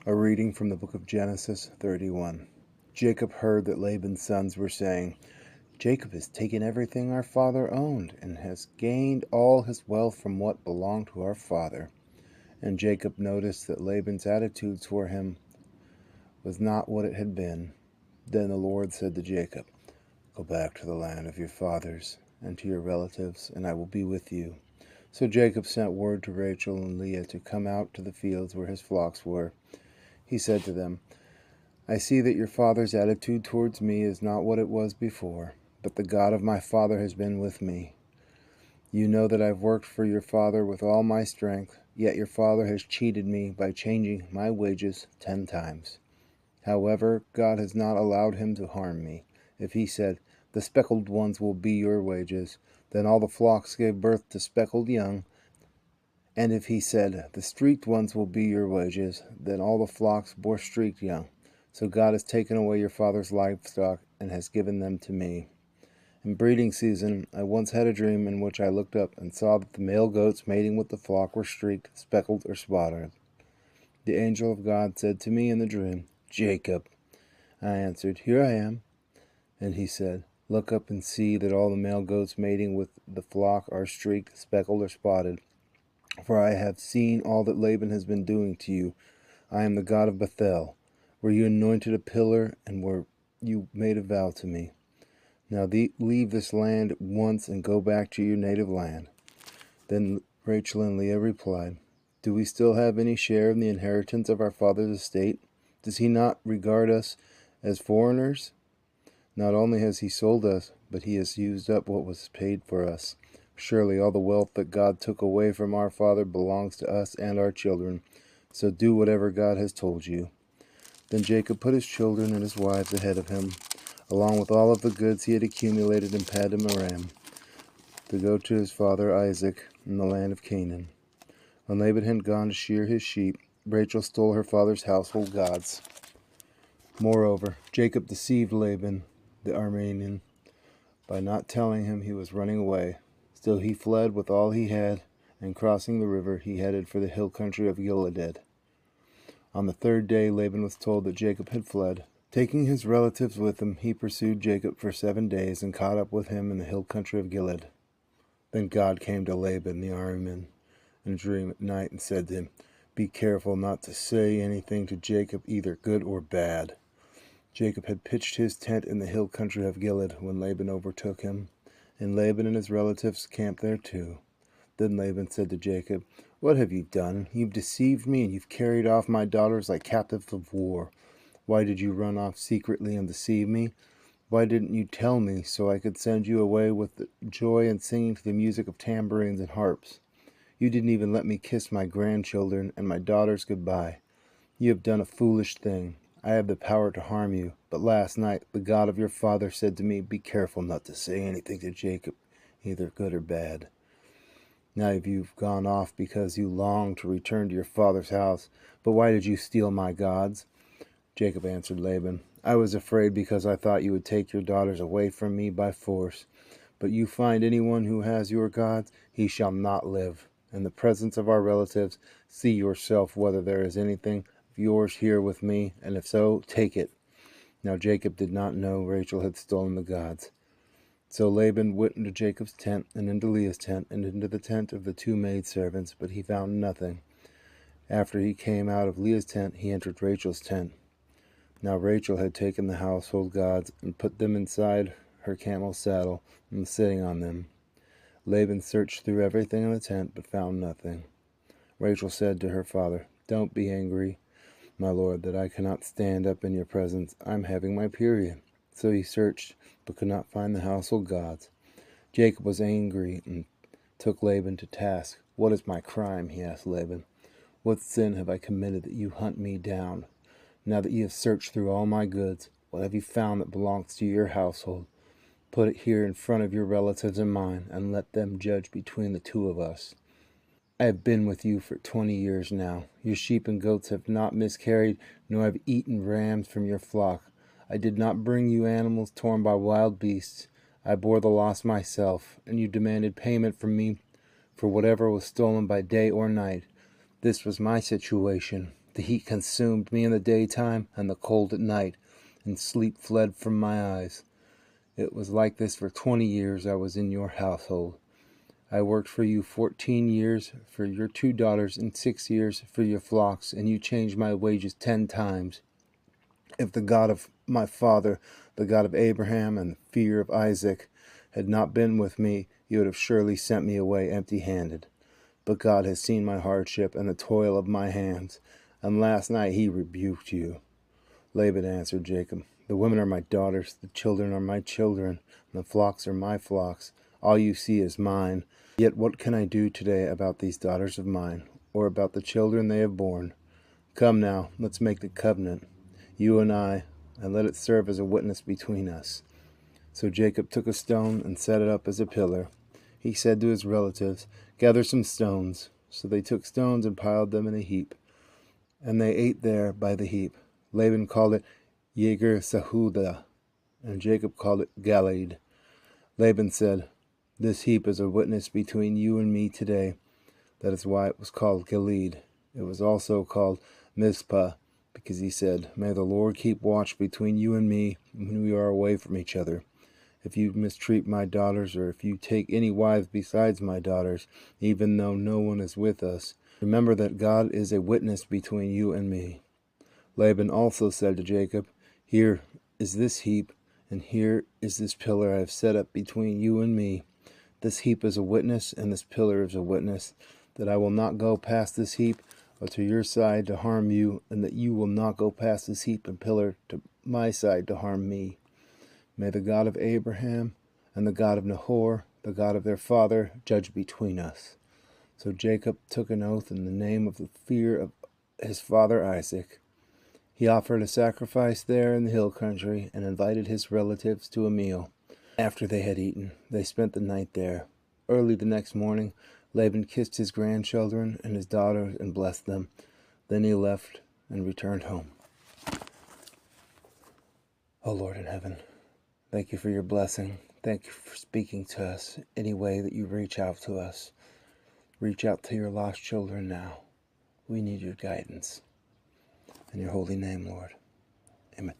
A reading from the book of Genesis 31. Jacob heard that Laban's sons were saying, "Jacob has taken everything our father owned, and has gained all his wealth from what belonged to our father." And Jacob noticed that Laban's attitude toward him was not what it had been. Then the Lord said to Jacob, "Go back to the land of your fathers, and to your relatives, and I will be with you." So Jacob sent word to Rachel and Leah to come out to the fields where his flocks were. He said to them, "I see that your father's attitude towards me is not what it was before, but the God of my father has been with me. You know that I've worked for your father with all my strength, yet your father has cheated me by changing my wages 10 times. However, God has not allowed him to harm me. If he said, 'The speckled ones will be your wages,' then all the flocks gave birth to speckled young. And if he said, 'The streaked ones will be your wages,' then all the flocks bore streaked young. So God has taken away your father's livestock and has given them to me. In breeding season, I once had a dream in which I looked up and saw that the male goats mating with the flock were streaked, speckled, or spotted. The angel of God said to me in the dream, 'Jacob.' I answered, 'Here I am.' And he said, 'Look up and see that all the male goats mating with the flock are streaked, speckled, or spotted. For I have seen all that Laban has been doing to you. I am the God of Bethel, where you anointed a pillar and where you made a vow to me. Now leave this land at once and go back to your native land.' Then Rachel and Leah replied, 'Do we still have any share in the inheritance of our father's estate? Does he not regard us as foreigners? Not only has he sold us, but he has used up what was paid for us. Surely all the wealth that God took away from our father belongs to us and our children. So do whatever God has told you.' Then Jacob put his children and his wives ahead of him, along with all of the goods he had accumulated in Paddan Aram, to go to his father Isaac in the land of Canaan. When Laban had gone to shear his sheep, Rachel stole her father's household gods. Moreover, Jacob deceived Laban the Aramean by not telling him he was running away. Still he fled with all he had, and crossing the river, he headed for the hill country of Gilead. On the 3rd day, Laban was told that Jacob had fled. Taking his relatives with him, he pursued Jacob for 7 days and caught up with him in the hill country of Gilead. Then God came to Laban the Aramean in a dream at night and said to him, 'Be careful not to say anything to Jacob, either good or bad.' Jacob had pitched his tent in the hill country of Gilead when Laban overtook him, and Laban and his relatives camped there too. Then Laban said to Jacob, 'What have you done? You've deceived me, and you've carried off my daughters like captives of war. Why did you run off secretly and deceive me? Why didn't you tell me, so I could send you away with joy and singing to the music of tambourines and harps? You didn't even let me kiss my grandchildren and my daughters goodbye. You have done a foolish thing. I have the power to harm you, but last night the God of your father said to me, 'Be careful not to say anything to Jacob, either good or bad.' Now you've gone off because you long to return to your father's house. But why did you steal my gods?" Jacob answered Laban, "I was afraid because I thought you would take your daughters away from me by force. But you find anyone who has your gods, he shall not live. In the presence of our relatives, see yourself whether there is anything of yours here with me, and if so, take it." Now Jacob did not know Rachel had stolen the gods. So Laban went into Jacob's tent, and into Leah's tent, and into the tent of the 2 maidservants, but he found nothing. After he came out of Leah's tent, he entered Rachel's tent. Now Rachel had taken the household gods and put them inside her camel's saddle and was sitting on them. Laban searched through everything in the tent, but found nothing. Rachel said to her father, "Don't be angry, my lord, that I cannot stand up in your presence. I'm having my period." So he searched, but could not find the household gods. Jacob was angry and took Laban to task. "What is my crime?" he asked Laban. "What sin have I committed that you hunt me down? Now that you have searched through all my goods, what have you found that belongs to your household? Put it here in front of your relatives and mine, and let them judge between the 2 of us. I have been with you for 20 years now. Your sheep and goats have not miscarried, nor have eaten rams from your flock. I did not bring you animals torn by wild beasts. I bore the loss myself, and you demanded payment from me for whatever was stolen by day or night. This was my situation. The heat consumed me in the daytime, and the cold at night, and sleep fled from my eyes. It was like this for 20 years I was in your household. I worked for you 14 years for your 2 daughters and 6 years for your flocks, and you changed my wages 10 times. If the God of my father, the God of Abraham and the fear of Isaac, had not been with me, you would have surely sent me away empty-handed. But God has seen my hardship and the toil of my hands, and last night he rebuked you. Laban answered Jacob, the women are my daughters, the children are my children, and the flocks are my flocks. All you see is mine. Yet what can I do today about these daughters of mine, or about the children they have borne? Come now, let's make the covenant, you and I, and let it serve as a witness between us. So Jacob took a stone and set it up as a pillar. He said to his relatives, gather some stones. So they took stones and piled them in a heap, and they ate there by the heap. Laban called it Yeger Sahuda, and Jacob called it Galeed. Laban said, this heap is a witness between you and me today. That is why it was called Galeed. It was also called Mizpah, because he said, may the Lord keep watch between you and me when we are away from each other. If you mistreat my daughters, or if you take any wives besides my daughters, even though no one is with us, remember that God is a witness between you and me. Laban also said to Jacob, here is this heap, and here is this pillar I have set up between you and me. This heap is a witness, and this pillar is a witness, that I will not go past this heap or to your side to harm you, and that you will not go past this heap and pillar to my side to harm me. May the God of Abraham and the God of Nahor, the God of their father, judge between us. So Jacob took an oath in the name of the fear of his father Isaac. He offered a sacrifice there in the hill country and invited his relatives to a meal. After they had eaten, they spent the night there. Early the next morning, Laban kissed his grandchildren and his daughters and blessed them. Then he left and returned home. O Lord in heaven, thank you for your blessing. Thank you for speaking to us any way that you reach out to us. Reach out to your lost children now. We need your guidance. In your holy name, Lord. Amen.